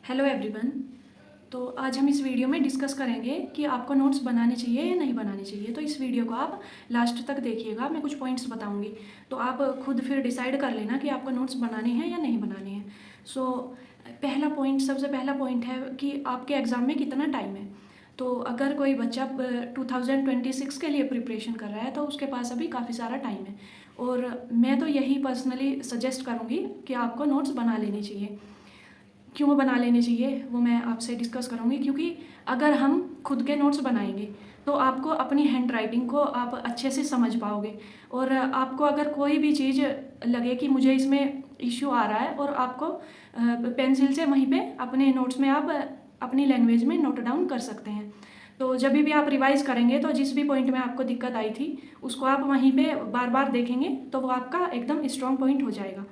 Hello everyone. तो आज हम इस वीडियो में डिस्कस करेंगे कि आपको नोट्स बनाने चाहिए या नहीं बनाने चाहिए। तो इस वीडियो को आप लास्ट तक देखिएगा, मैं कुछ पॉइंट्स बताऊंगी, तो आप खुद फिर डिसाइड कर लेना कि आपको नोट्स बनाने हैं या नहीं बनाने हैं। सबसे पहला पॉइंट है कि आपके एग्ज़ाम में कितना टाइम है। तो अगर कोई बच्चा 2026 के लिए प्रिपरेशन कर रहा है तो उसके पास अभी काफ़ी सारा टाइम है, और मैं तो यही पर्सनली सजेस्ट करूँगी कि आपको नोट्स बना लेने चाहिए। क्यों बना लेने चाहिए वो मैं आपसे डिस्कस करूँगी, क्योंकि अगर हम खुद के नोट्स बनाएंगे तो आपको अपनी हैंड राइटिंग को आप अच्छे से समझ पाओगे, और आपको अगर कोई भी चीज़ लगे कि मुझे इसमें इश्यू आ रहा है, और आपको पेंसिल से वहीं पे अपने नोट्स में आप अपनी लैंग्वेज में नोट डाउन कर सकते हैं। तो जब भी आप रिवाइज करेंगे तो जिस भी पॉइंट में आपको दिक्कत आई थी उसको आप वहीं पे बार बार देखेंगे तो वो आपका एकदम स्ट्रॉन्ग पॉइंट हो जाएगा।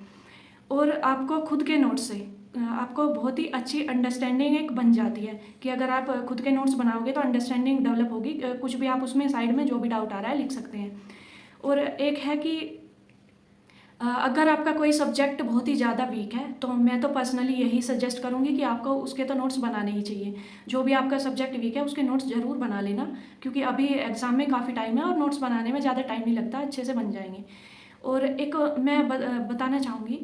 और आपको खुद के नोट्स से आपको बहुत ही अच्छी अंडरस्टैंडिंग एक बन जाती है कि अगर आप खुद के नोट्स बनाओगे तो अंडरस्टैंडिंग डेवलप होगी। कुछ भी आप उसमें साइड में जो भी डाउट आ रहा है लिख सकते हैं। और एक है कि अगर आपका कोई सब्जेक्ट बहुत ही ज़्यादा वीक है तो मैं तो पर्सनली यही सजेस्ट करूँगी कि आपको उसके तो नोट्स बनाने ही चाहिए। जो भी आपका सब्जेक्ट वीक है उसके नोट्स ज़रूर बना लेना, क्योंकि अभी एग्ज़ाम में काफ़ी टाइम है और नोट्स बनाने में ज़्यादा टाइम नहीं लगता, अच्छे से बन जाएंगे। और एक मैं बताना चाहूँगी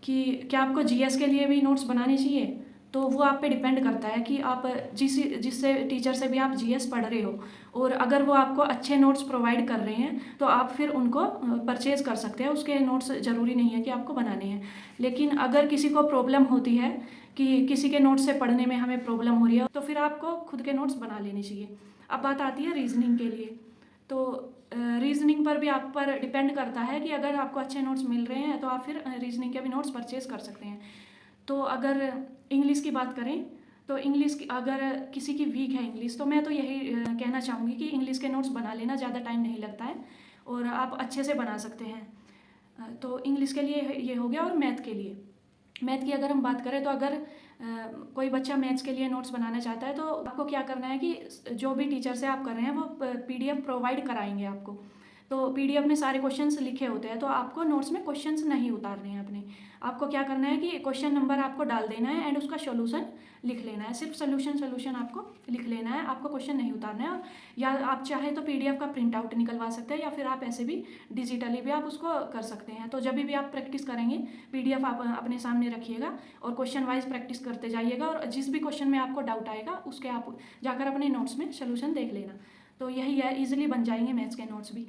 कि क्या आपको जीएस के लिए भी नोट्स बनाने चाहिए। तो वो आप पे डिपेंड करता है कि आप जिससे टीचर से भी आप जीएस पढ़ रहे हो, और अगर वो आपको अच्छे नोट्स प्रोवाइड कर रहे हैं तो आप फिर उनको परचेज़ कर सकते हैं। उसके नोट्स ज़रूरी नहीं है कि आपको बनाने हैं। लेकिन अगर किसी को प्रॉब्लम होती है कि किसी के नोट्स से पढ़ने में हमें प्रॉब्लम हो रही है तो फिर आपको खुद के नोट्स बना लेने चाहिए। अब बात आती है रीजनिंग के लिए। तो रीजनिंग पर भी आप पर डिपेंड करता है कि अगर आपको अच्छे नोट्स मिल रहे हैं तो आप फिर रीजनिंग के भी नोट्स परचेज़ कर सकते हैं। तो अगर इंग्लिश की बात करें तो इंग्लिश की अगर किसी की वीक है इंग्लिश, तो मैं तो यही कहना चाहूँगी कि इंग्लिश के नोट्स बना लेना, ज़्यादा टाइम नहीं लगता है और आप अच्छे से बना सकते हैं। तो इंग्लिश के लिए ये हो गया। और मैथ के लिए, मैथ की अगर हम बात करें तो अगर कोई बच्चा मैथ्स के लिए नोट्स बनाना चाहता है तो आपको क्या करना है कि जो भी टीचर से आप कर रहे हैं वो पीडीएफ प्रोवाइड कराएंगे आपको। तो पीडीएफ में सारे क्वेश्चंस लिखे होते हैं, तो आपको नोट्स में क्वेश्चंस नहीं उतारने हैं अपने। आपको क्या करना है कि क्वेश्चन नंबर आपको डाल देना है एंड उसका सोल्यूशन लिख लेना है। सिर्फ सोल्यूशन आपको लिख लेना है, आपको क्वेश्चन नहीं उतारना है। या आप चाहे तो पीडीएफ का प्रिंट आउट निकलवा सकते हैं, या फिर आप ऐसे भी डिजिटली भी आप उसको कर सकते हैं। तो जब भी आप प्रैक्टिस करेंगे पीडीएफ आप अपने सामने रखिएगा और क्वेश्चन वाइज प्रैक्टिस करते जाइएगा, और जिस भी क्वेश्चन में आपको डाउट आएगा उसके आप जाकर अपने नोट्स में सोल्यूशन देख लेना। तो यही है, ईजिली बन जाएंगे मैथ्स के नोट्स भी।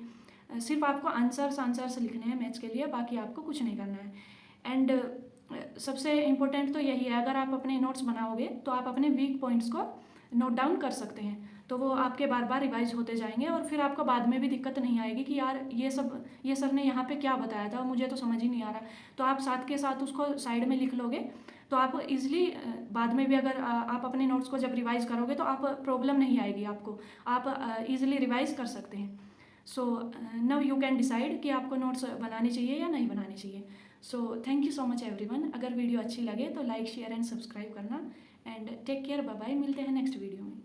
सिर्फ आपको आंसर्स लिखने हैं मैथ्स के लिए, बाकी आपको कुछ नहीं करना है। एंड सबसे इम्पोर्टेंट तो यही है, अगर आप अपने नोट्स बनाओगे तो आप अपने वीक पॉइंट्स को नोट डाउन कर सकते हैं, तो वो आपके बार बार रिवाइज होते जाएंगे और फिर आपको बाद में भी दिक्कत नहीं आएगी कि यार ये सर ने यहाँ पे क्या बताया था मुझे तो समझ ही नहीं आ रहा। तो आप साथ के साथ उसको साइड में लिख लोगे तो आप इजीली बाद में भी अगर आप अपने नोट्स को जब रिवाइज करोगे तो आप प्रॉब्लम नहीं आएगी आपको, आप इजीली रिवाइज कर सकते हैं। So now you can decide कि आपको नोट्स बनाने चाहिए या नहीं बनाने चाहिए। So thank you so much everyone. अगर वीडियो अच्छी लगे तो लाइक शेयर एंड सब्सक्राइब करना, and take care, bye bye. मिलते हैं नेक्स्ट वीडियो में।